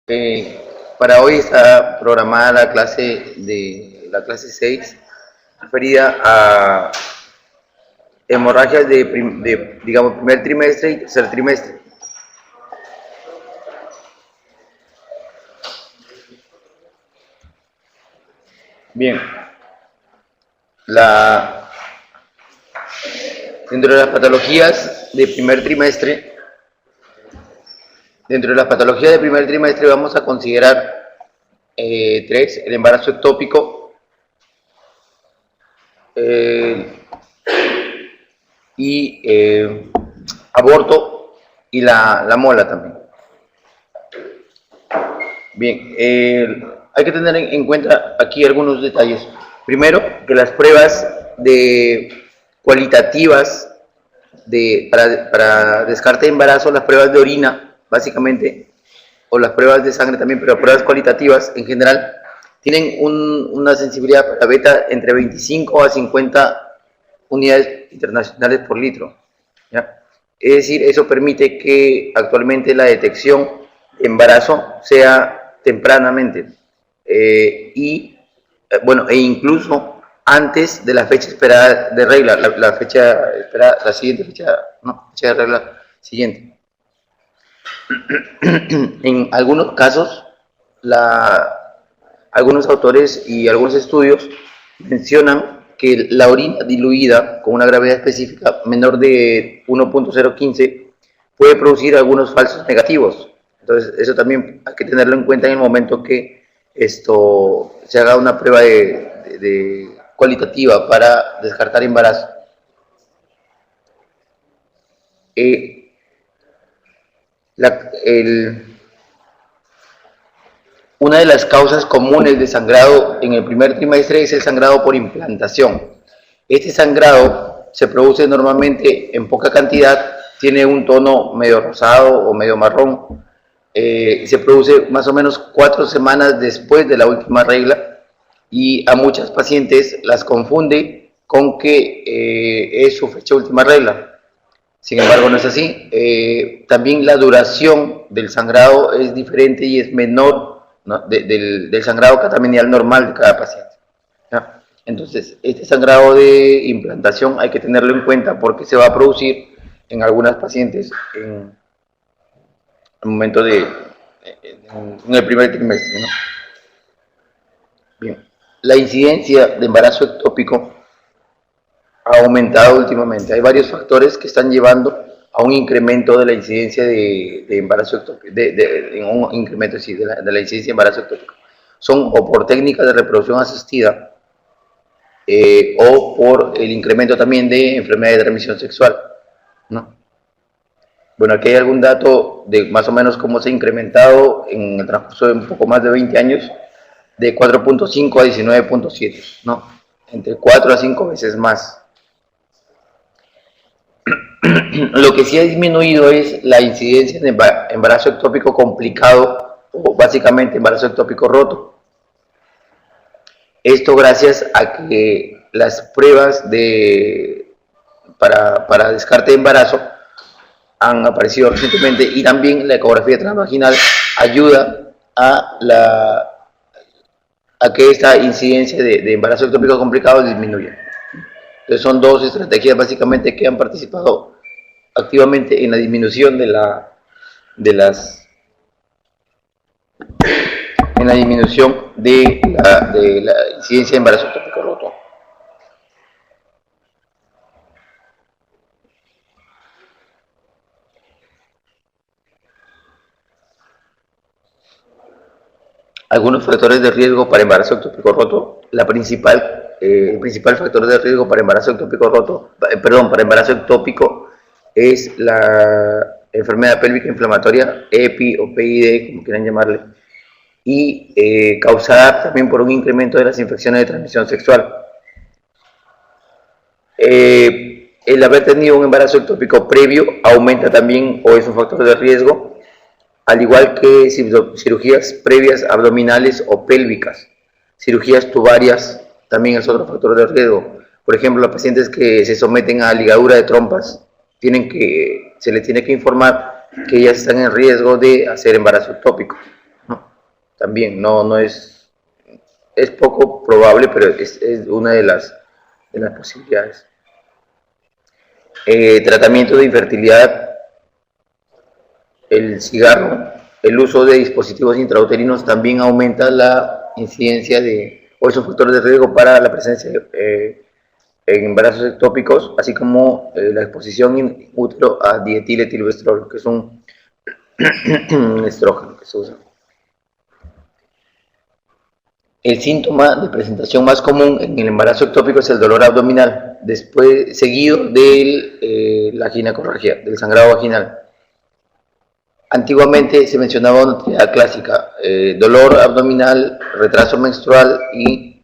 Para hoy está programada la clase 6, referida a hemorragias digamos, primer trimestre y tercer trimestre. Bien, dentro de las patologías de primer trimestre, vamos a considerar tres: el embarazo ectópico, aborto y la mola también. Bien, hay que tener en cuenta aquí algunos detalles. Primero, que las pruebas cualitativas para descarte de embarazo, las pruebas de orina, básicamente, o las pruebas de sangre también, pero pruebas cualitativas en general, tienen una sensibilidad para beta entre 25 a 50 unidades internacionales por litro, ¿ya? Es decir, eso permite que actualmente la detección de embarazo sea tempranamente e incluso antes de la fecha esperada de regla, la siguiente fecha de regla siguiente. En algunos casos, algunos autores y algunos estudios mencionan que la orina diluida con una gravedad específica menor de 1.015 puede producir algunos falsos negativos. Entonces, eso también hay que tenerlo en cuenta en el momento que se haga una prueba cualitativa para descartar embarazo. Una de las causas comunes de sangrado en el primer trimestre es el sangrado por implantación. Este sangrado se produce normalmente en poca cantidad, tiene un tono medio rosado o medio marrón, se produce más o menos 4 semanas después de la última regla, y a muchas pacientes las confunde con que es su fecha de última regla. Sin embargo, no es así. También la duración del sangrado es diferente y es menor, ¿no?, del sangrado catamenial normal de cada paciente, ¿ya? Entonces, este sangrado de implantación hay que tenerlo en cuenta porque se va a producir en algunas pacientes en el momento en el primer trimestre, ¿no? Bien, la incidencia de embarazo ectópico ha aumentado últimamente. Hay varios factores que están llevando a un incremento de la incidencia de embarazo ectópico, de la incidencia de embarazo ectópico. Son o por técnicas de reproducción asistida o por el incremento también de enfermedades de transmisión sexual, ¿no? Bueno, aquí hay algún dato de más o menos cómo se ha incrementado en el transcurso de un poco más de 20 años, de 4.5 a 19.7, ¿no? Entre 4 a 5 veces más. Lo que sí ha disminuido es la incidencia de embarazo ectópico complicado, o básicamente embarazo ectópico roto. Esto gracias a que las pruebas para descarte de embarazo han aparecido recientemente, y también la ecografía transvaginal ayuda a que esta incidencia de embarazo ectópico complicado disminuya. Entonces son dos estrategias básicamente que han participado activamente en la disminución de la incidencia de embarazo ectópico roto. Algunos factores de riesgo para embarazo ectópico roto. El principal factor de riesgo para embarazo ectópico roto, para embarazo ectópico, es la enfermedad pélvica inflamatoria, EPI o PID, como quieran llamarle, y causada también por un incremento de las infecciones de transmisión sexual. El haber tenido un embarazo ectópico previo aumenta también, o es un factor de riesgo, al igual que cirugías previas abdominales o pélvicas. Cirugías tubarias también es otro factor de riesgo. Por ejemplo, los pacientes que se someten a ligadura de trompas, se les tiene que informar que ellas están en riesgo de hacer embarazo ectópico, ¿no? también, no es, es poco probable, pero es una de las posibilidades. Tratamiento de infertilidad, el cigarro, el uso de dispositivos intrauterinos también aumenta la incidencia de, o esos factores de riesgo para la presencia en embarazos ectópicos, así como la exposición in útero a dietiletilvestrol, que es un estrógeno que se usa. El síntoma de presentación más común en el embarazo ectópico es el dolor abdominal, después seguido de la ginecorragia, del sangrado vaginal. Antiguamente se mencionaba una triada clásica, dolor abdominal, retraso menstrual y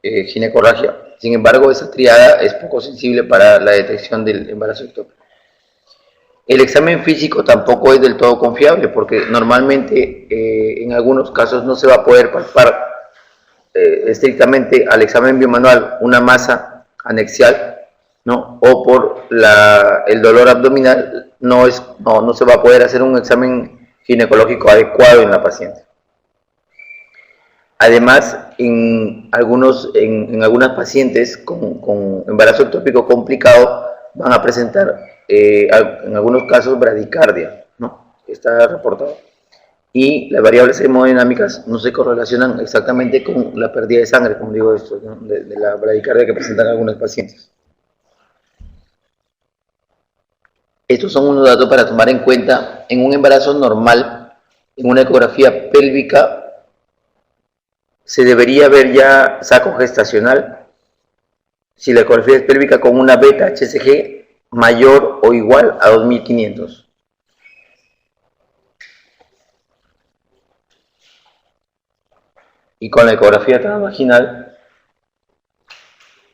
ginecorragia. Sin embargo, esa triada es poco sensible para la detección del embarazo ectópico. El examen físico tampoco es del todo confiable porque normalmente en algunos casos no se va a poder palpar estrictamente al examen biomanual una masa anexial, ¿no? O por el dolor abdominal no se va a poder hacer un examen ginecológico adecuado en la paciente. Además, en algunas pacientes con embarazo ectópico complicado van a presentar en algunos casos bradicardia, ¿no? Está reportado. Y las variables hemodinámicas no se correlacionan exactamente con la pérdida de sangre, como digo esto, ¿no? de la bradicardia que presentan algunos pacientes. Estos son unos datos para tomar en cuenta en un embarazo normal, en una ecografía pélvica se debería ver ya saco gestacional si la ecografía es pélvica con una beta HCG mayor o igual a 2500. Y con la ecografía transvaginal,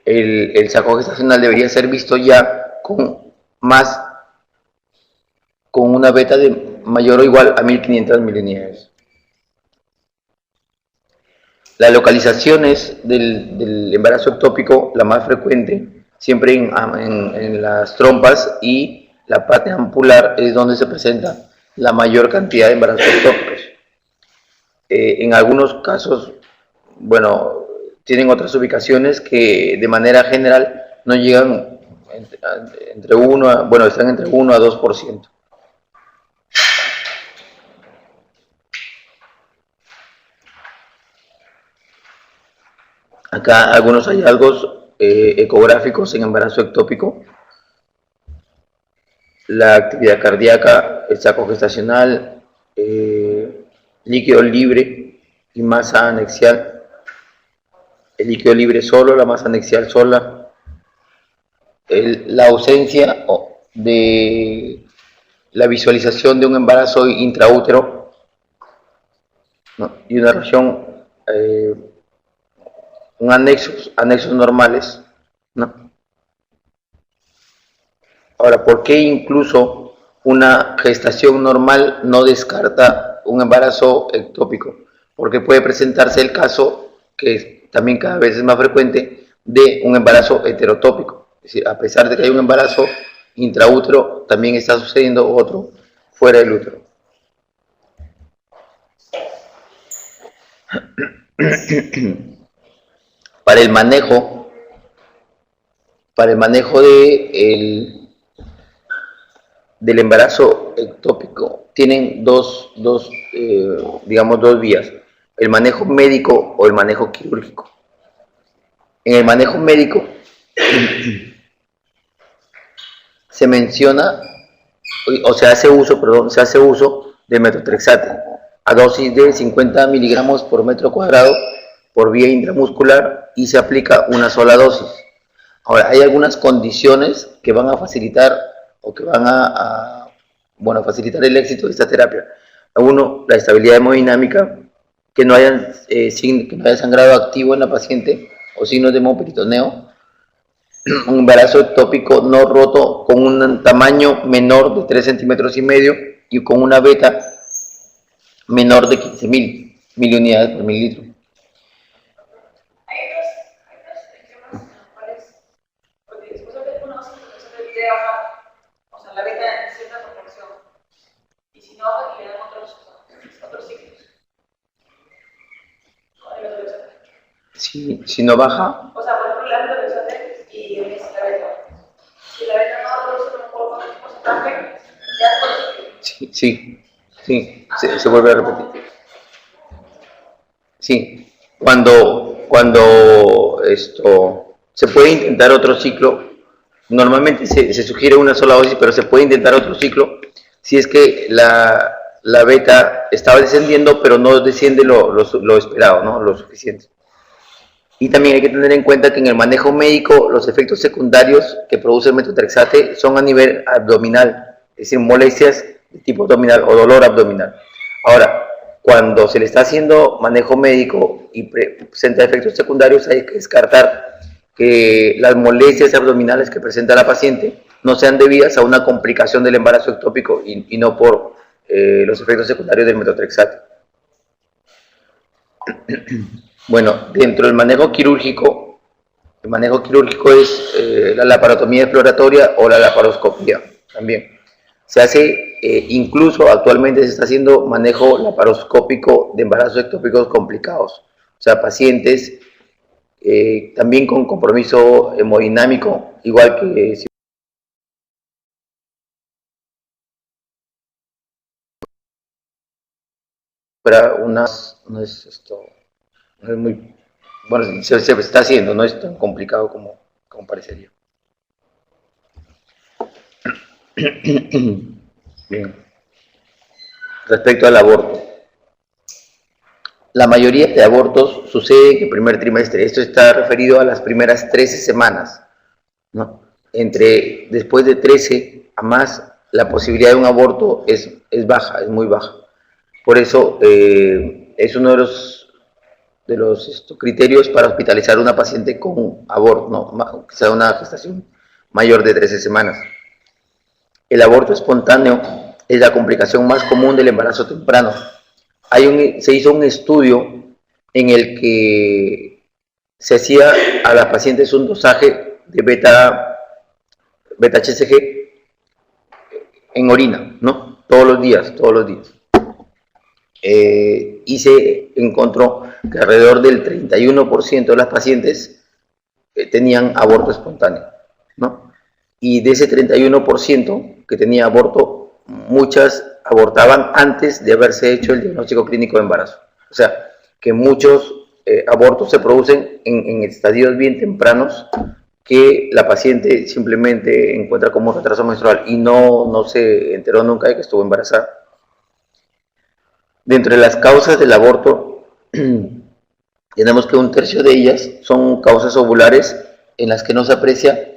el saco gestacional debería ser visto ya con una beta de mayor o igual a 1500 miliunidades. Las localizaciones del embarazo ectópico, la más frecuente, siempre en las trompas y la parte ampular es donde se presenta la mayor cantidad de embarazos ectópicos. En algunos casos, bueno, tienen otras ubicaciones que de manera general no llegan entre 1 a, bueno, están entre 1 a 2%. Acá algunos hallazgos ecográficos en embarazo ectópico, la actividad cardíaca, el saco gestacional, líquido libre y masa anexial, el líquido libre solo, la masa anexial sola, la ausencia de la visualización de un embarazo intraútero, ¿no? Y una región, anexos normales, ¿no? Ahora, ¿por qué incluso una gestación normal no descarta un embarazo ectópico? Porque puede presentarse el caso, que también cada vez es más frecuente, de un embarazo heterotópico. Es decir, a pesar de que hay un embarazo intraútero, también está sucediendo otro fuera del útero. Para el manejo del embarazo ectópico tienen digamos, dos vías, el manejo médico o el manejo quirúrgico. En el manejo médico se menciona, o se hace uso de metotrexate a dosis de 50 miligramos por metro cuadrado por vía intramuscular y se aplica una sola dosis. Ahora, hay algunas condiciones que van a facilitar o que van a facilitar el éxito de esta terapia. Uno, la estabilidad hemodinámica, que no haya sangrado activo en la paciente o signos de hemoperitoneo, un embarazo ectópico no roto con un tamaño menor de 3 centímetros y medio y con una beta menor de 15.000 miliunidades por mililitro. La beta en cierta proporción. Y si no, le dan otros ciclos. Si no baja. O sea, por ejemplo, la glucosa y la beta. Si la beta no produce un poco de porcentaje, ya por Se vuelve a repetir. Sí, cuando esto se puede intentar otro ciclo, normalmente se sugiere una sola dosis, pero se puede intentar otro ciclo si es que la beta estaba descendiendo, pero no desciende lo esperado, ¿no? Lo suficiente. Y también hay que tener en cuenta que en el manejo médico los efectos secundarios que produce el metotrexate son a nivel abdominal, es decir, molestias de tipo abdominal o dolor abdominal. Ahora, cuando se le está haciendo manejo médico y presenta efectos secundarios, hay que descartar que las molestias abdominales que presenta la paciente no sean debidas a una complicación del embarazo ectópico y no por los efectos secundarios del metotrexate. Bueno, dentro del manejo quirúrgico, el manejo quirúrgico es la laparotomía exploratoria o la laparoscopía también. Se hace, incluso actualmente se está haciendo manejo laparoscópico de embarazos ectópicos complicados. O sea, pacientes también con compromiso hemodinámico, igual que si fuera no es esto, no es muy, bueno, se está haciendo, no es tan complicado como parecería. Bien. Respecto al aborto. La mayoría de abortos sucede en el primer trimestre. Esto está referido a las primeras 13 semanas, ¿no? Después de 13 a más, la posibilidad de un aborto es baja, es muy baja. Por eso es uno de los criterios para hospitalizar a una paciente con un aborto, ¿no? Que sea una gestación mayor de 13 semanas. El aborto espontáneo es la complicación más común del embarazo temprano. Se hizo un estudio en el que se hacía a las pacientes un dosaje de beta-HCG en orina, ¿no? Todos los días. Y se encontró que alrededor del 31% de las pacientes tenían aborto espontáneo, ¿no? Y de ese 31% que tenía aborto, muchas abortaban antes de haberse hecho el diagnóstico clínico de embarazo. O sea, que muchos abortos se producen en estadios bien tempranos que la paciente simplemente encuentra como retraso menstrual y no se enteró nunca de que estuvo embarazada. Dentro de las causas del aborto, tenemos que 1/3 de ellas son causas ovulares en las que no se aprecia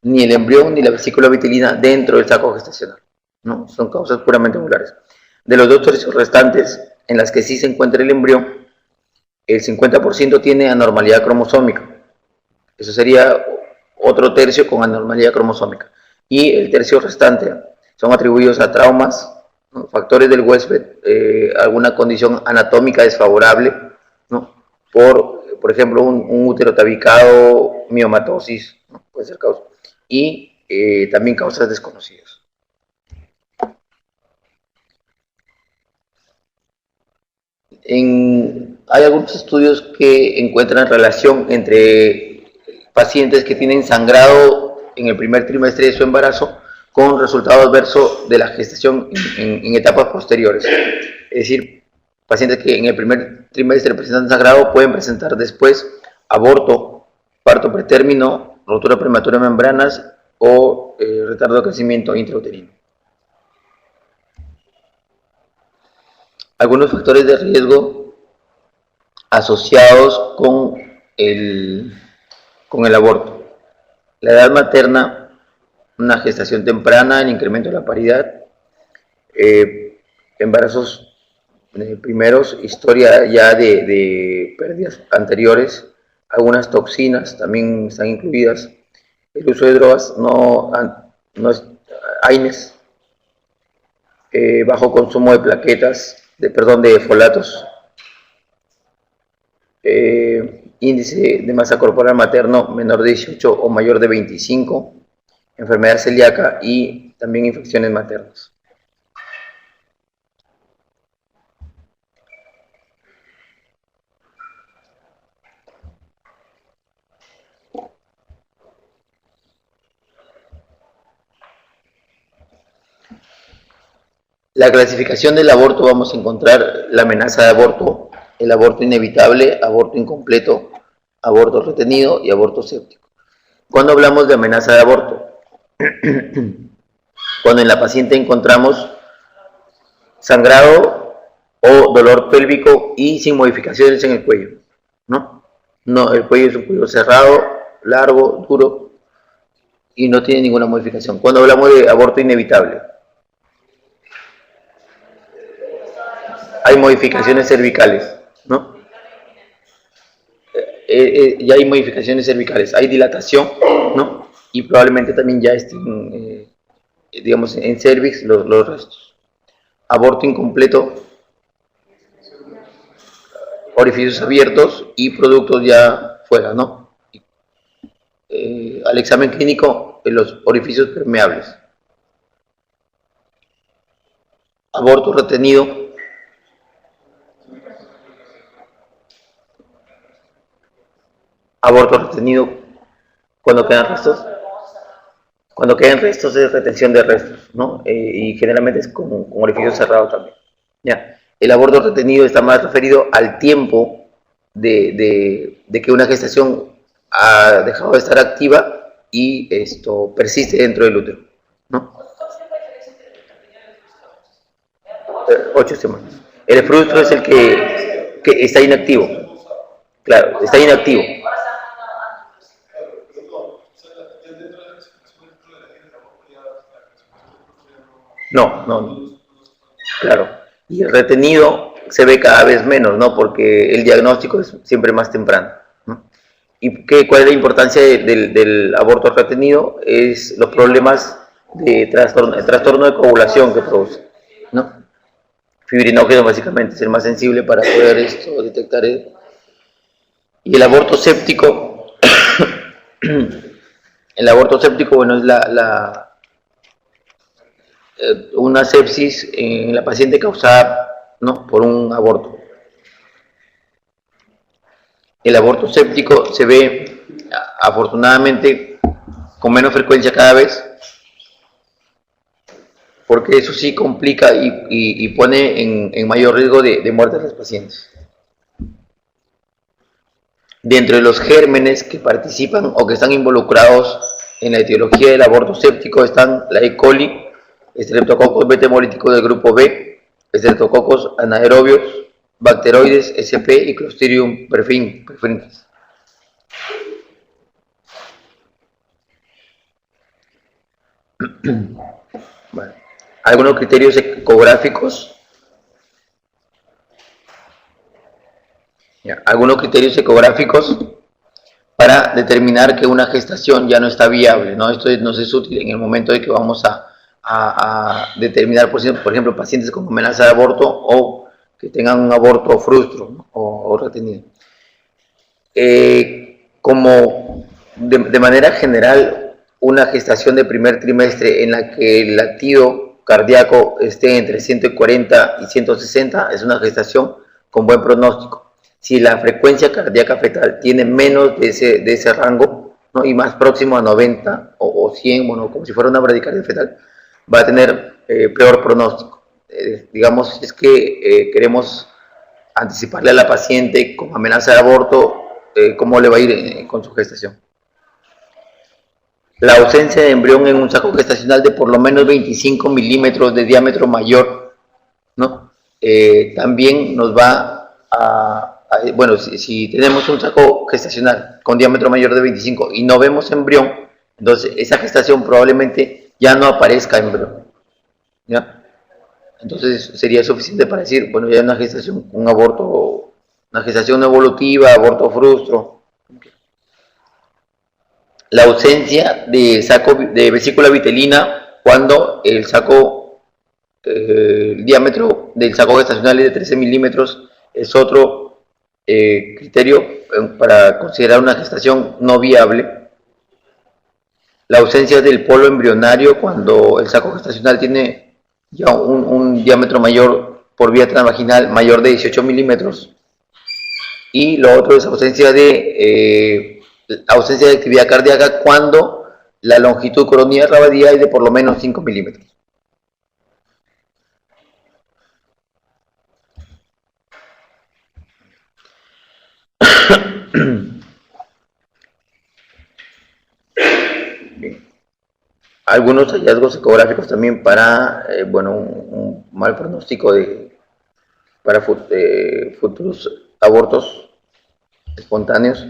ni el embrión ni la vesícula vitelina dentro del saco gestacional, ¿no? Son causas puramente ovulares. De los 2/3 restantes, en las que sí se encuentra el embrión, el 50% tiene anormalidad cromosómica. Eso sería otro tercio con anormalidad cromosómica. Y el tercio restante son atribuidos a traumas, ¿no? Factores del huésped, alguna condición anatómica desfavorable, ¿no? Por ejemplo, un útero tabicado, miomatosis, ¿no? Puede ser causa. Y también causas desconocidas. Hay algunos estudios que encuentran relación entre pacientes que tienen sangrado en el primer trimestre de su embarazo con resultado adverso de la gestación en etapas posteriores. Es decir, pacientes que en el primer trimestre presentan sangrado pueden presentar después aborto, parto pretérmino, rotura prematura de membranas o retardo de crecimiento intrauterino. Algunos factores de riesgo asociados con el aborto. La edad materna, una gestación temprana, el incremento de la paridad, embarazos primeros, historia ya de pérdidas anteriores, algunas toxinas también están incluidas, el uso de drogas AINES, bajo consumo de plaquetas, de folatos, índice de masa corporal materno menor de 18 o mayor de 25, enfermedad celíaca y también infecciones maternas. La clasificación del aborto, vamos a encontrar la amenaza de aborto, el aborto inevitable, aborto incompleto, aborto retenido y aborto séptico. Cuando hablamos de amenaza de aborto, cuando en la paciente encontramos sangrado o dolor pélvico y sin modificaciones en el cuello, ¿no? No, el cuello es un cuello cerrado, largo, duro y no tiene ninguna modificación. Cuando hablamos de aborto inevitable, hay modificaciones cervicales, ¿no? Ya hay modificaciones cervicales, hay dilatación, ¿no? Y probablemente también ya estén, digamos, en cervix los restos. Aborto incompleto, orificios abiertos y productos ya fuera, ¿no? Al examen clínico, los orificios permeables. Aborto retenido. Aborto retenido cuando quedan restos. Cuando quedan restos es retención de restos, ¿no? Y generalmente es con orificio cerrado también. ¿Ya? El aborto retenido está más referido al tiempo de que una gestación ha dejado de estar activa y esto persiste dentro del útero, ¿no? 8 semanas. El frustro es el que está inactivo. Claro, está inactivo. No. Claro. Y el retenido se ve cada vez menos, ¿no? Porque el diagnóstico es siempre más temprano, ¿no? ¿Y cuál es la importancia del aborto retenido? Es los problemas de trastorno de coagulación que produce, ¿no? Fibrinógeno básicamente es el más sensible para poder detectar. Y el aborto séptico, bueno, es una sepsis en la paciente causada, ¿no?, por un aborto. El aborto séptico se ve, afortunadamente, con menos frecuencia cada vez, porque eso sí complica y pone en mayor riesgo de muerte a los pacientes. Dentro de los gérmenes que participan o que están involucrados en la etiología del aborto séptico están la E. coli, Streptococcus beta hemolítico del grupo B, Streptococcus anaerobios, bacteroides, SP y Clostridium perfringens. Bueno, algunos criterios ecográficos. Algunos criterios ecográficos para determinar que una gestación ya no está viable, ¿no? Esto nos es útil en el momento de que vamos a determinar, por ejemplo, pacientes con amenaza de aborto o que tengan un aborto frustro, ¿no?, o retenido. Como de manera general, una gestación de primer trimestre en la que el latido cardíaco esté entre 140 y 160 es una gestación con buen pronóstico. Si la frecuencia cardíaca fetal tiene menos de ese rango, ¿no?, y más próximo a 90 o 100, bueno, como si fuera una bradicardia fetal, va a tener peor pronóstico. Digamos, es que queremos anticiparle a la paciente con amenaza de aborto cómo le va a ir con su gestación. La ausencia de embrión en un saco gestacional de por lo menos 25 milímetros de diámetro mayor, ¿no? También nos va bueno, si tenemos un saco gestacional con diámetro mayor de 25 y no vemos embrión, entonces esa gestación probablemente ya no aparezca embrión, ¿ya? Entonces sería suficiente para decir, bueno, ya hay una gestación, un aborto, una gestación evolutiva, aborto frustro. La ausencia de saco de vesícula vitelina cuando el diámetro del saco gestacional es de 13 milímetros es otro criterio para considerar una gestación no viable. La ausencia del polo embrionario cuando el saco gestacional tiene ya un diámetro mayor por vía transvaginal mayor de 18 milímetros. Y lo otro es ausencia de actividad cardíaca cuando la longitud coronilla rabadía es de por lo menos 5 milímetros. Bien. Algunos hallazgos ecográficos también para, bueno, un mal pronóstico para futuros abortos espontáneos.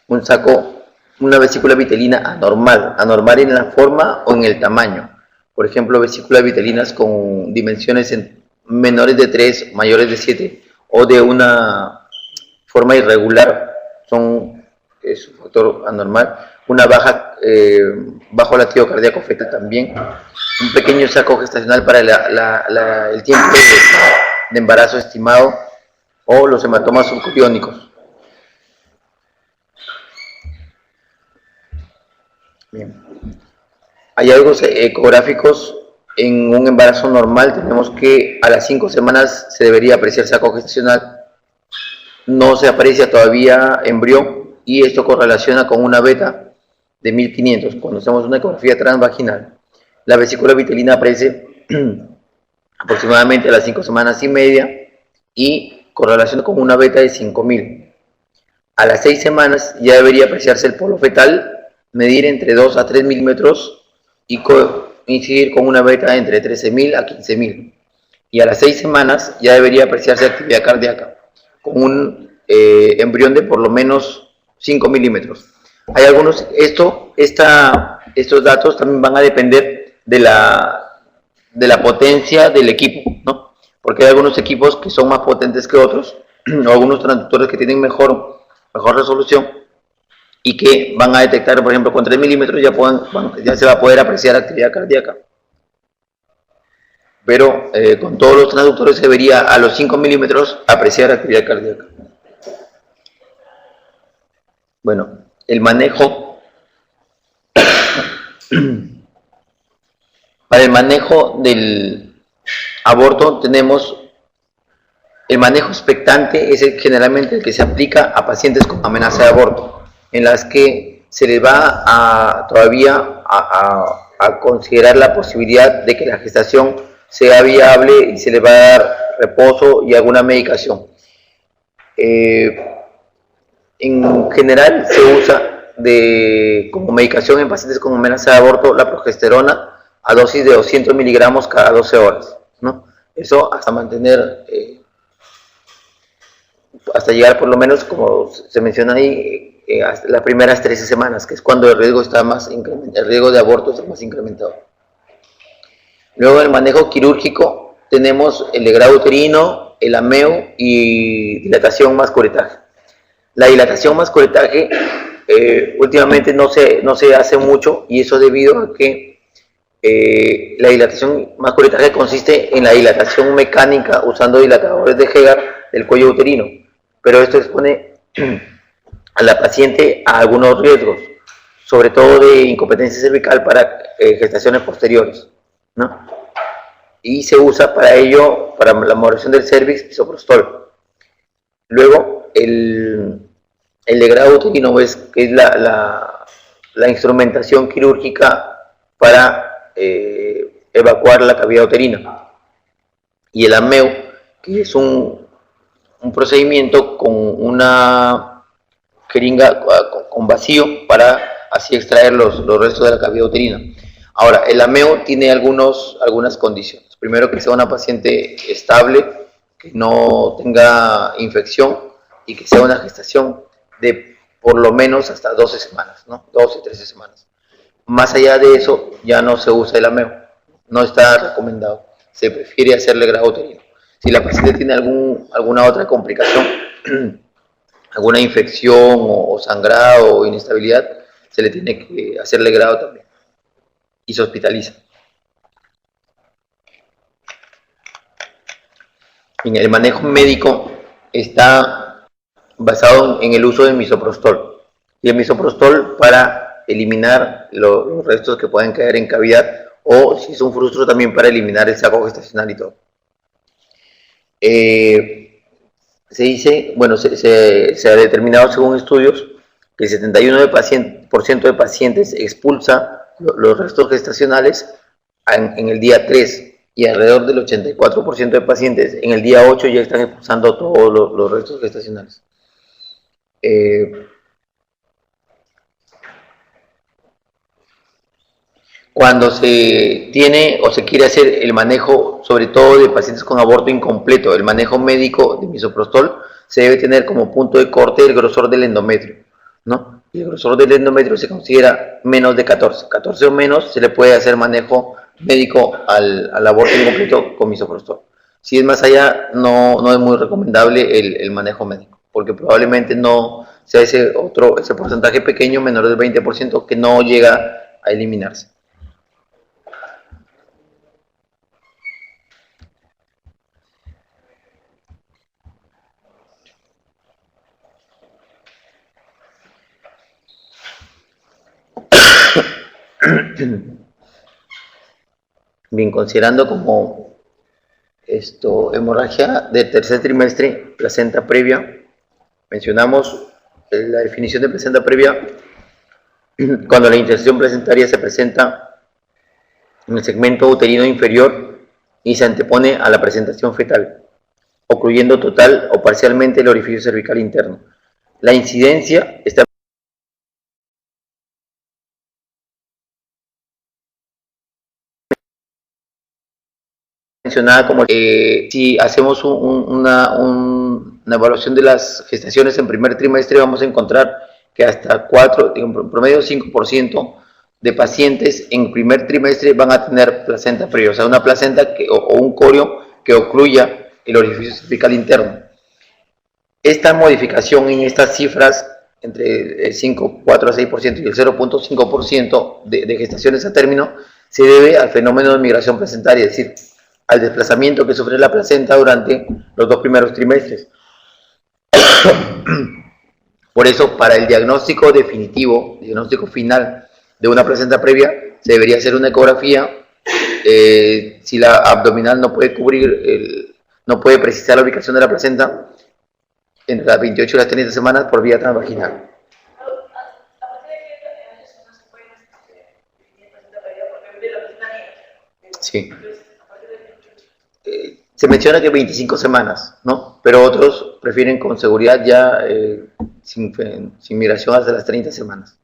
Una vesícula vitelina anormal en la forma o en el tamaño. Por ejemplo, vesículas vitelinas con dimensiones menores de 3, mayores de 7 o de una forma irregular, es un factor anormal. Una bajo latido cardíaco fetal también. Un pequeño saco gestacional para el tiempo de embarazo estimado o los hematomas subcutiónicos. Bien. Hay hallazgos ecográficos en un embarazo normal. Tenemos que a las 5 semanas se debería apreciar saco gestacional. No se aprecia todavía embrión y esto correlaciona con una beta de 1500. Cuando hacemos una ecografía transvaginal, la vesícula vitelina aparece aproximadamente a las 5 semanas y media y correlaciona con una beta de 5000. A las 6 semanas ya debería apreciarse el polo fetal, medir entre 2 a 3 milímetros y coincidir con una beta entre 13.000 a 15.000. Y a las 6 semanas ya debería apreciarse actividad cardíaca con un embrión de por lo menos 5 milímetros. Hay algunos, estos datos también van a depender de la potencia del equipo, ¿no? Porque hay algunos equipos que son más potentes que otros, o algunos transductores que tienen mejor resolución y que van a detectar, por ejemplo, con 3 milímetros ya se va a poder apreciar actividad cardíaca. Pero con todos los transductores se debería a los 5 milímetros apreciar actividad cardíaca. Bueno, el manejo. Para el manejo del aborto tenemos el manejo expectante, es generalmente el que se aplica a pacientes con amenaza de aborto, en las que se les va todavía a considerar la posibilidad de que la gestación sea viable y se les va a dar reposo y alguna medicación. En general se usa como medicación en pacientes con amenaza de aborto la progesterona a dosis de 200 miligramos cada 12 horas, ¿no? Eso hasta mantener, hasta llegar por lo menos, como se menciona ahí, hasta las primeras 13 semanas, que es cuando el riesgo de aborto está más incrementado. Luego, en el manejo quirúrgico tenemos el legrado uterino, el ameo y dilatación más curetaje. La dilatación más curetaje últimamente no se hace mucho, y eso debido a que la dilatación más curetaje consiste en la dilatación mecánica usando dilatadores de Hegar del cuello uterino, pero esto expone a la paciente a algunos riesgos, sobre todo de incompetencia cervical para gestaciones posteriores, ¿no? Y se usa para ello, para la moderación del cervix, misoprostol. Luego, el legrado uterino que es la instrumentación quirúrgica para evacuar la cavidad uterina. Y el ameo, que es un procedimiento con una jeringa con vacío para así extraer los restos de la cavidad uterina. Ahora, el ameo tiene algunas condiciones. Primero, que sea una paciente estable, que no tenga infección y que sea una gestación de por lo menos hasta 12 semanas, ¿no? 12, 13 semanas. Más allá de eso, ya no se usa el ameo. No está recomendado. Se prefiere hacer legrado uterino. Si la paciente tiene alguna otra complicación, alguna infección o sangrado o inestabilidad, se le tiene que hacer legrado también. Y se hospitaliza. En el manejo médico está basado en el uso del misoprostol. Y el misoprostol para eliminar los restos que pueden caer en cavidad, o si es un frustro también para eliminar el saco gestacional y todo. Se dice, bueno, se ha determinado según estudios que el 71% de pacientes expulsa los restos gestacionales en el día 3, y alrededor del 84% de pacientes en el día 8 ya están expulsando todos los restos gestacionales. Eh, Cuando se tiene o se quiere hacer el manejo, sobre todo de pacientes con aborto incompleto, el manejo médico de misoprostol, se debe tener como punto de corte el grosor del endometrio, ¿no? Y el grosor del endometrio se considera menos de 14. 14 o menos se le puede hacer manejo médico al aborto incompleto con misoprostol. Si es más allá, no es muy recomendable el manejo médico, porque probablemente no sea ese porcentaje pequeño, menor del 20%, que no llega a eliminarse. Bien, considerando como hemorragia del tercer trimestre, placenta previa, mencionamos la definición de placenta previa cuando la inserción placentaria se presenta en el segmento uterino inferior y se antepone a la presentación fetal, ocluyendo total o parcialmente el orificio cervical interno. La incidencia está mencionada como si hacemos una evaluación de las gestaciones en primer trimestre, vamos a encontrar que hasta 4, en promedio 5% de pacientes en primer trimestre van a tener placenta previa, o sea, una placenta o un corio que ocluya el orificio cervical interno. Esta modificación en estas cifras, entre el 5, 4 a 6% y el 0.5% de gestaciones a término, se debe al fenómeno de migración placentaria, es decir, al desplazamiento que sufre la placenta durante los 2 primeros trimestres. Por eso, para el diagnóstico definitivo, diagnóstico final de una placenta previa, se debería hacer una ecografía. Si la abdominal no puede cubrir, no puede precisar la ubicación de la placenta, entre las 28 y las 30 semanas por vía transvaginal. Sí. Se menciona que 25 semanas, ¿no? Pero otros prefieren con seguridad ya sin migración hasta las 30 semanas.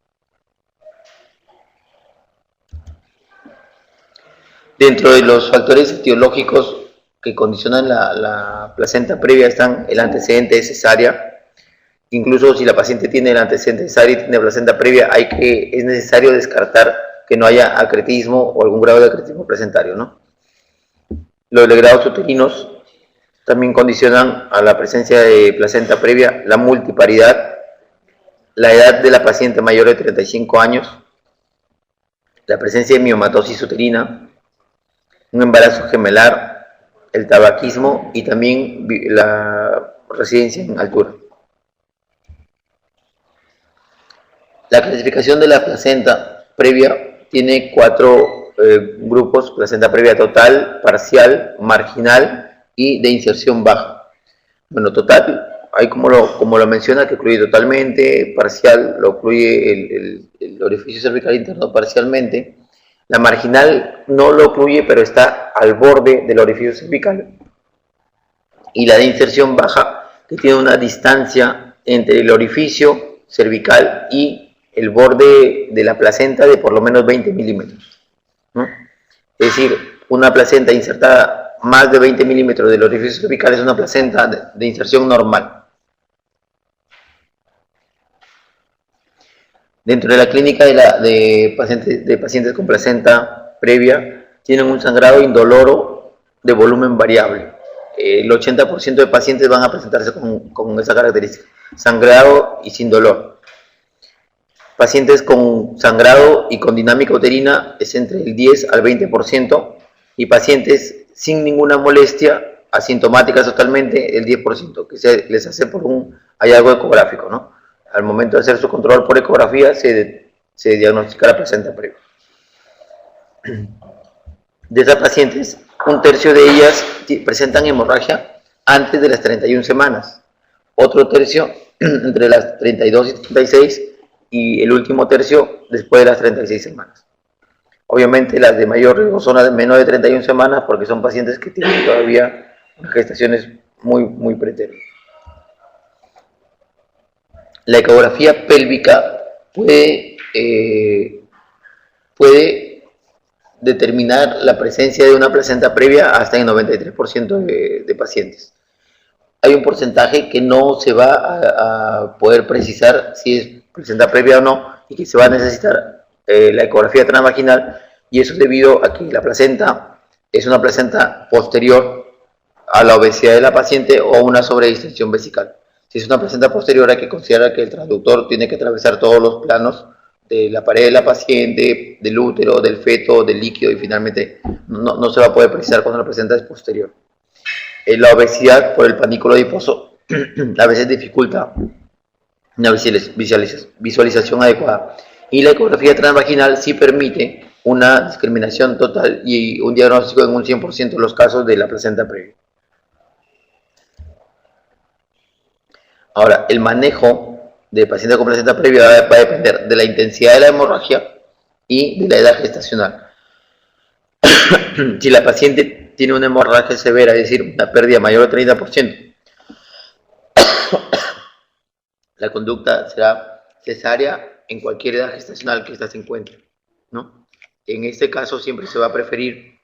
Dentro de los factores etiológicos que condicionan la placenta previa están el antecedente de cesárea. Incluso si la paciente tiene el antecedente de cesárea y tiene placenta previa, es necesario descartar que no haya acretismo o algún grado de acretismo placentario, ¿no? Los legrados uterinos también condicionan a la presencia de placenta previa, la multiparidad, la edad de la paciente mayor de 35 años, la presencia de miomatosis uterina, un embarazo gemelar, el tabaquismo y también la residencia en altura. La clasificación de la placenta previa tiene 4 grupos: placenta previa total, parcial, marginal y de inserción baja. Bueno, total, hay como lo menciona, que ocluye totalmente; parcial, lo ocluye el orificio cervical interno parcialmente; la marginal no lo ocluye, pero está al borde del orificio cervical; y la de inserción baja, que tiene una distancia entre el orificio cervical y el borde de la placenta de por lo menos 20 milímetros, ¿no? Es decir, una placenta insertada más de 20 milímetros del orificio cervical es una placenta de inserción normal. Dentro de la clínica de pacientes con placenta previa, tienen un sangrado indoloro de volumen variable. El 80% de pacientes van a presentarse con esa característica: sangrado y sin dolor. Pacientes con sangrado y con dinámica uterina es entre el 10 al 20%, y pacientes sin ninguna molestia, asintomáticas totalmente, el 10%, que se les hace por un hallazgo ecográfico, ¿no? Al momento de hacer su control por ecografía se diagnostica la placenta previa. De esas pacientes, un tercio de ellas presentan hemorragia antes de las 31 semanas, otro tercio entre las 32 y 36, y el último tercio después de las 36 semanas. Obviamente las de mayor riesgo son las de menos de 31 semanas, porque son pacientes que tienen todavía gestaciones muy preternas. La ecografía pélvica puede determinar la presencia de una placenta previa hasta en 93% de pacientes. Hay un porcentaje que no se va a poder precisar si es placenta previa o no, y que se va a necesitar la ecografía transvaginal, y eso es debido a que la placenta es una placenta posterior a la obesidad de la paciente o una sobredistensión vesical. Si es una placenta posterior, hay que considerar que el transductor tiene que atravesar todos los planos de la pared de la paciente, del útero, del feto, del líquido, y finalmente no se va a poder precisar cuando la placenta es posterior. La obesidad por el panículo adiposo a veces dificulta una visualización adecuada, y la ecografía transvaginal sí permite una discriminación total y un diagnóstico en un 100% de los casos de la placenta previa. Ahora, el manejo de pacientes con placenta previa va a depender de la intensidad de la hemorragia y de la edad gestacional. Si la paciente tiene una hemorragia severa, es decir, una pérdida mayor del 30%, la conducta será cesárea en cualquier edad gestacional que ésta se encuentre, ¿no? En este caso siempre se va a preferir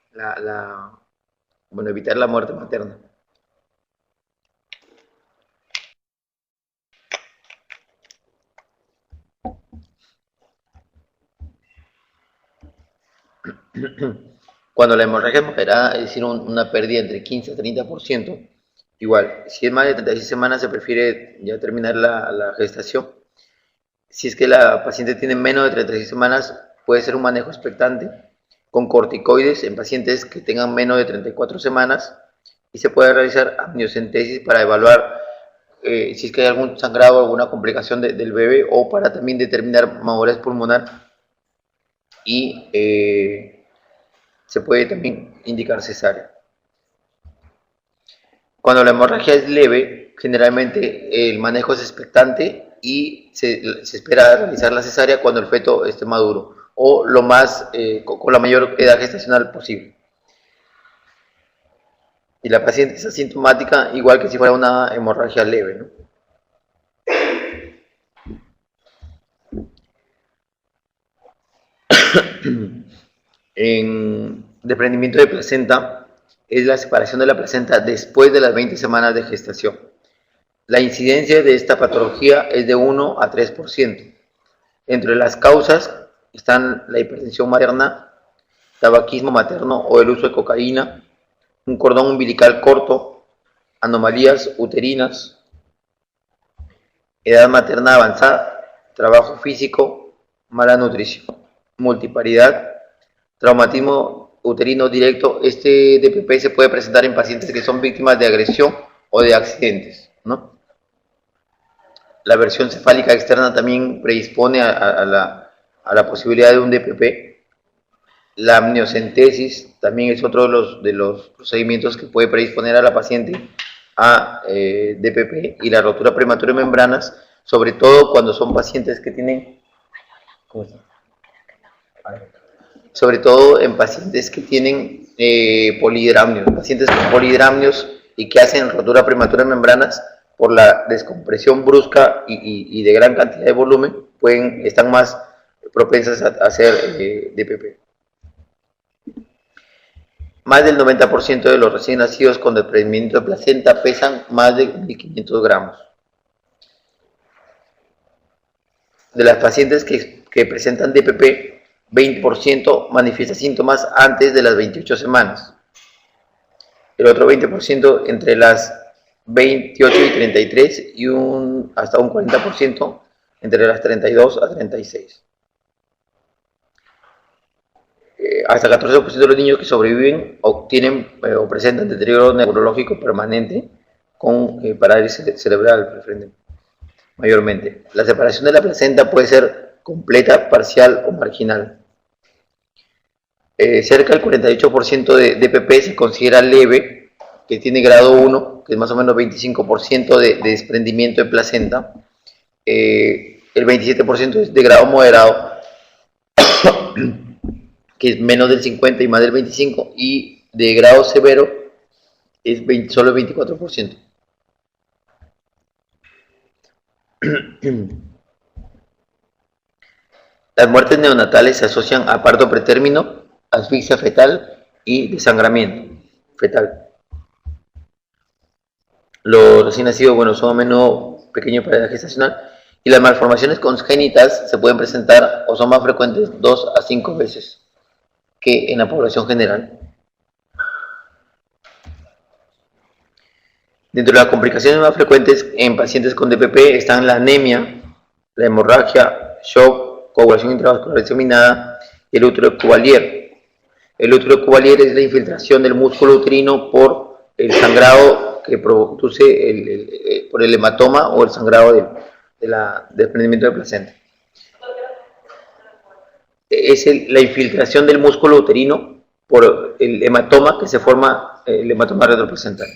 evitar la muerte materna. Cuando la hemorragia es moderada, es decir, una pérdida entre 15 a 30%, igual, si es más de 36 semanas se prefiere ya terminar la gestación. Si es que la paciente tiene menos de 36 semanas, puede ser un manejo expectante con corticoides en pacientes que tengan menos de 34 semanas, y se puede realizar amniocentesis para evaluar si es que hay algún sangrado o alguna complicación del bebé, o para también determinar madurez pulmonar, y se puede también indicar cesárea. Cuando la hemorragia es leve, generalmente el manejo es expectante y se espera realizar la cesárea cuando el feto esté maduro, o con la mayor edad gestacional posible. Y la paciente es asintomática, igual que si fuera una hemorragia leve, ¿no? En desprendimiento de placenta es la separación de la placenta después de las 20 semanas de gestación. La incidencia de esta patología es de 1 a 3%. Entre las causas están la hipertensión materna, tabaquismo materno o el uso de cocaína, un cordón umbilical corto, anomalías uterinas, edad materna avanzada, trabajo físico, mala nutrición, multiparidad, traumatismo uterino directo. Este DPP se puede presentar en pacientes que son víctimas de agresión o de accidentes, ¿no? La versión cefálica externa también predispone a la posibilidad de un DPP. La amniocentesis también es otro de los procedimientos que puede predisponer a la paciente a DPP, y la rotura prematura de membranas, sobre todo cuando son pacientes que tienen, sobre todo en pacientes que tienen polihidramnios, pacientes con polihidramnios y que hacen rotura prematura de membranas por la descompresión brusca y de gran cantidad de volumen, están más propensas a hacer DPP. Más del 90% de los recién nacidos con desprendimiento de placenta pesan más de 1.500 gramos. De las pacientes que presentan DPP, 20% manifiesta síntomas antes de las 28 semanas. El otro 20% entre las 28 y 33, y hasta un 40% entre las 32 a 36. Hasta 14% de los niños que sobreviven obtienen o presentan deterioro neurológico permanente con parálisis cerebral mayormente. La separación de la placenta puede ser completa, parcial o marginal. Cerca del 48% de DPP se considera leve, que tiene grado 1, que es más o menos 25% de desprendimiento de placenta. El 27% es de grado moderado, que es menos del 50 y más del 25, y de grado severo es solo el 24%. Las muertes neonatales se asocian a parto pretérmino, asfixia fetal y desangramiento fetal. Los recién nacidos, bueno, son a menudo pequeños para la edad gestacional y las malformaciones congénitas se pueden presentar o son más frecuentes 2 a 5 veces que en la población general. Dentro de las complicaciones más frecuentes en pacientes con DPP están la anemia, la hemorragia, shock, coagulación intravascular diseminada y el útero cuvalier. El útero cuvalier es la infiltración del músculo uterino por el sangrado que produce por el hematoma o el sangrado del desprendimiento de placenta. Es la infiltración del músculo uterino por el hematoma que se forma, el hematoma retroplacental.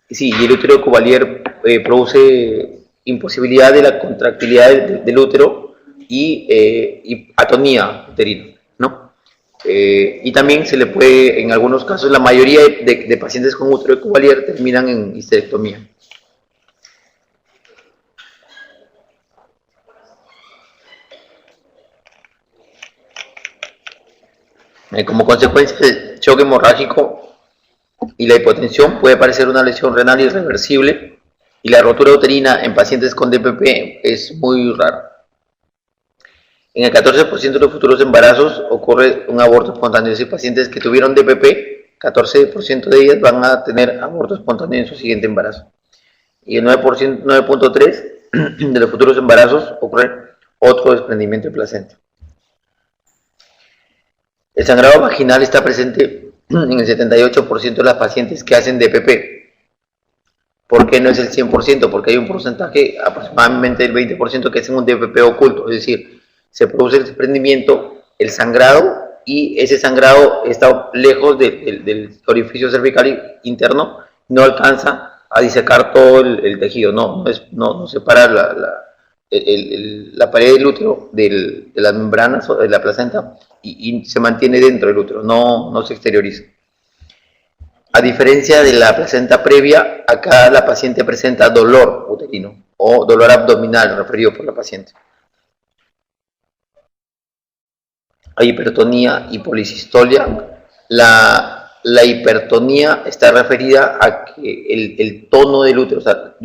Sí, y el útero cuvalier produce imposibilidad de la contractilidad del útero y atonía uterina, ¿no? Y también se le puede, en algunos casos, la mayoría de pacientes con útero cuvalier terminan en histerectomía. Como consecuencia del choque hemorrágico y la hipotensión puede aparecer una lesión renal irreversible y la rotura uterina en pacientes con DPP es muy rara. En el 14% de los futuros embarazos ocurre un aborto espontáneo, es decir, pacientes que tuvieron DPP, 14% de ellas van a tener aborto espontáneo en su siguiente embarazo. Y el 9.3% de los futuros embarazos ocurre otro desprendimiento de placenta. El sangrado vaginal está presente en el 78% de las pacientes que hacen DPP. ¿Por qué no es el 100%? Porque hay un porcentaje, aproximadamente el 20%, que es un DPP oculto, es decir, se produce el desprendimiento, el sangrado, y ese sangrado está lejos del orificio cervical interno, no alcanza a disecar todo el tejido, no separa la pared del útero de las membranas o de la placenta y se mantiene dentro del útero, no se exterioriza. A diferencia de la placenta previa, acá la paciente presenta dolor uterino o dolor abdominal referido por la paciente. Hay hipertonía y policistolia. La hipertonía está referida a que el tono del útero, o sea,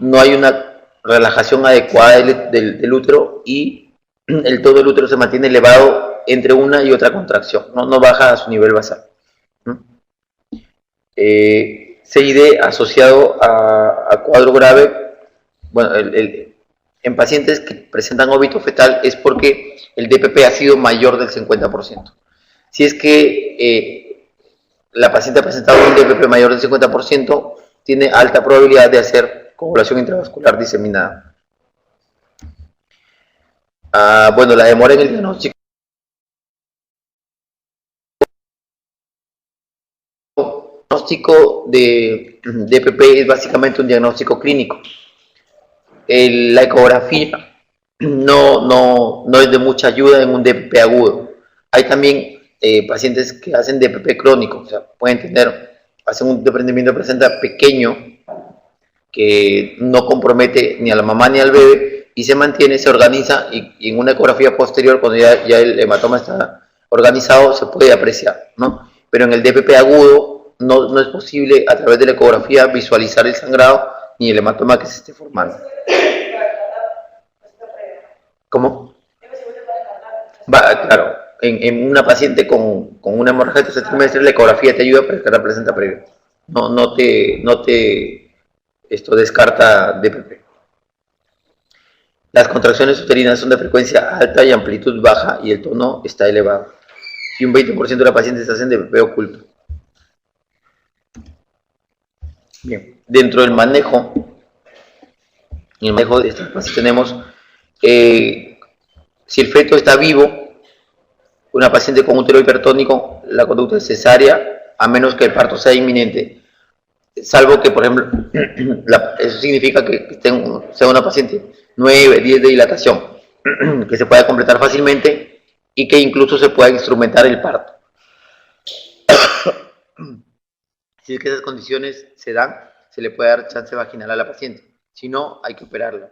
no hay una relajación adecuada del útero y el tono del útero se mantiene elevado entre una y otra contracción, no baja a su nivel basal. CID asociado a cuadro grave, bueno, en pacientes que presentan óbito fetal es porque el DPP ha sido mayor del 50%. Si es que la paciente ha presentado un DPP mayor del 50%, tiene alta probabilidad de hacer coagulación intravascular diseminada. Bueno, la demora en el diagnóstico de DPP es básicamente un diagnóstico clínico. La ecografía no es de mucha ayuda en un DPP agudo. Hay también pacientes que hacen DPP crónico, o sea, hacen un desprendimiento de placenta pequeño que no compromete ni a la mamá ni al bebé y se mantiene, se organiza y en una ecografía posterior, cuando ya el hematoma está organizado, se puede apreciar, ¿no? Pero en el DPP agudo no es posible a través de la ecografía visualizar el sangrado ni el hematoma que se esté formando. ¿Cómo? Claro, en una paciente con una hemorragia de tercer trimestre, la ecografía te ayuda a pescar la placenta previa. No te descarta DPP. Las contracciones uterinas son de frecuencia alta y amplitud baja y el tono está elevado. Y un 20% de las pacientes hacen DPP oculto. Bien, dentro del manejo, de estas pacientes tenemos, si el feto está vivo, una paciente con útero hipertónico, la conducta es cesárea, a menos que el parto sea inminente. Salvo que, por ejemplo, eso significa que sea una paciente 9, 10 de dilatación, que se pueda completar fácilmente y que incluso se pueda instrumentar el parto. Si es que esas condiciones se dan, se le puede dar chance vaginal a la paciente. Si no, hay que operarla.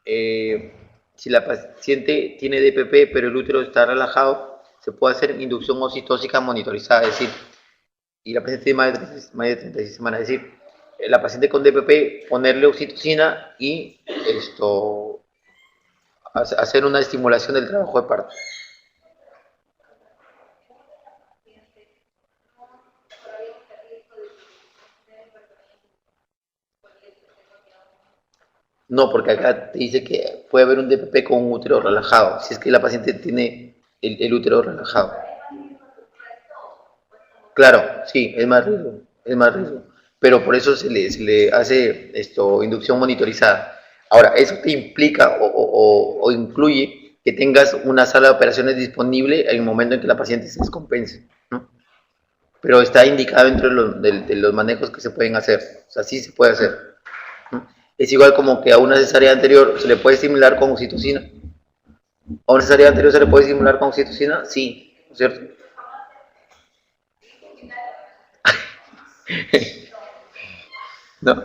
Si la paciente tiene DPP pero el útero está relajado, se puede hacer inducción oxitóxica monitorizada, es decir, y la paciente tiene más de 36 semanas, es decir, la paciente con DPP ponerle oxitocina y hacer una estimulación del trabajo de parto. No, porque acá te dice que puede haber un DPP con un útero relajado, si es que la paciente tiene el útero relajado. Claro, sí, es más riesgo, pero por eso se le hace inducción monitorizada. Ahora, eso te implica o incluye que tengas una sala de operaciones disponible en el momento en que la paciente se descompense, ¿no? Pero está indicado entre de los manejos que se pueden hacer, o sea, sí se puede hacer, ¿no? Es igual como que a una cesárea anterior se le puede estimular con oxitocina. ¿A una cesárea anterior se le puede estimular con oxitocina? Sí, ¿no es cierto? ¿No?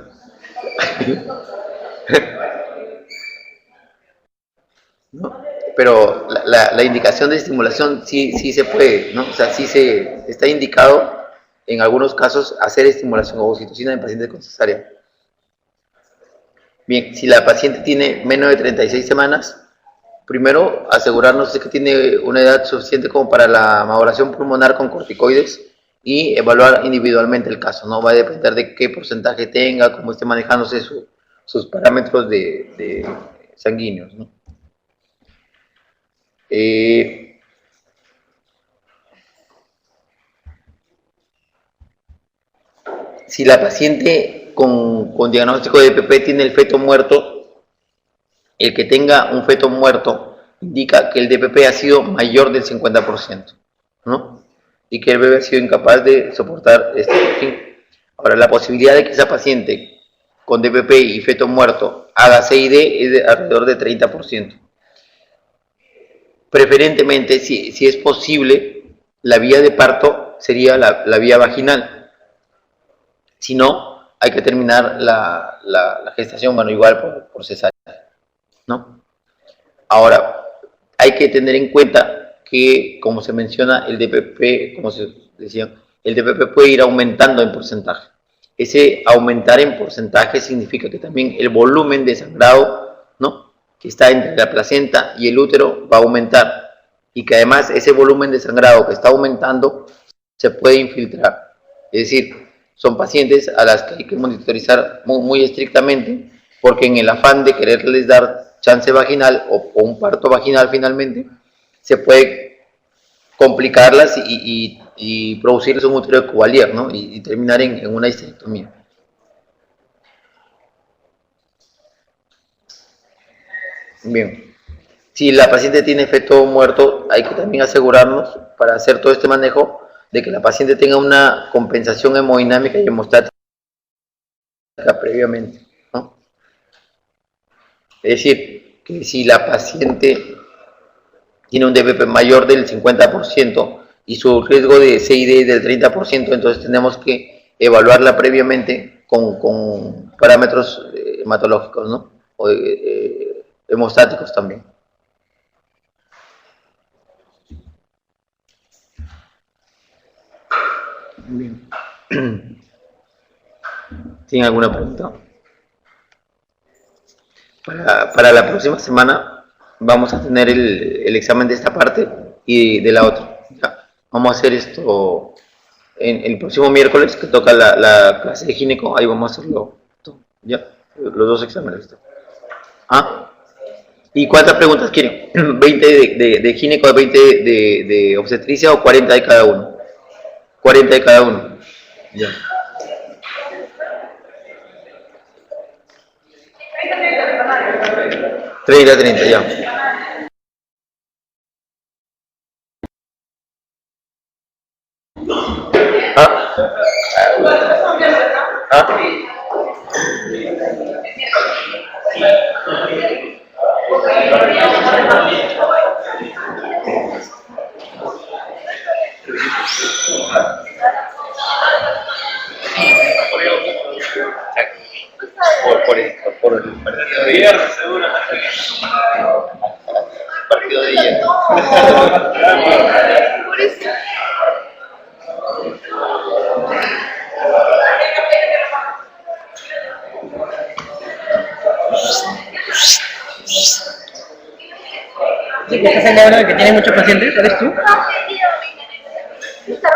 ¿No? Pero la indicación de estimulación sí se puede, ¿no? O sea, sí se está indicado en algunos casos hacer estimulación con oxitocina en pacientes con cesárea. Bien, si la paciente tiene menos de 36 semanas, primero asegurarnos de que tiene una edad suficiente como para la maduración pulmonar con corticoides y evaluar individualmente el caso, ¿no? Va a depender de qué porcentaje tenga, cómo esté manejándose sus parámetros de sanguíneos, ¿no? Si la paciente con diagnóstico de DPP tiene el feto muerto, el que tenga un feto muerto indica que el DPP ha sido mayor del 50%, ¿no? Y que el bebé ha sido incapaz de soportar este fin. Ahora, la posibilidad de que esa paciente con DPP y feto muerto haga CID es de alrededor de 30%. Preferentemente, si es posible, la vía de parto sería la vía vaginal. Si no, hay que terminar la gestación, bueno, igual por cesárea, ¿no? Ahora, hay que tener en cuenta que, como se menciona, el DPP, como se decía, el DPP puede ir aumentando en porcentaje. Ese aumentar en porcentaje significa que también el volumen de sangrado, ¿no?, que está entre la placenta y el útero va a aumentar, y que además ese volumen de sangrado que está aumentando se puede infiltrar. Es decir, son pacientes a las que hay que monitorizar muy estrictamente, porque en el afán de quererles dar chance vaginal o un parto vaginal finalmente, se puede complicarlas y producirles un útero de Cuvalier, ¿no? Y terminar en una histerectomía. Bien. Si la paciente tiene feto muerto, hay que también asegurarnos, para hacer todo este manejo, de que la paciente tenga una compensación hemodinámica y hemostática previamente, ¿no? Es decir, que si la paciente tiene un DPP mayor del 50% y su riesgo de CID es del 30%, entonces tenemos que evaluarla previamente con parámetros hematológicos, ¿no? O hemostáticos también. Bien. ¿Tienen alguna pregunta? Para la próxima semana vamos a tener el examen de esta parte y de la otra. Ya. Vamos a hacer esto en el próximo miércoles, que toca la clase de gineco, ahí vamos a hacerlo. Ya, los dos exámenes. ¿Ah? ¿Y cuántas preguntas quieren? ¿20 de gineco, 20 de obstetricia o 40 de cada uno? 40 de cada uno. Ya. 30, ya. ¿Ah? ¿Ah? por el partido de Viernes, seguro. partido de ayer. Por eso. Sí, que estás en el que tiene muchos pacientes, ¿eres tú? ¿Listo?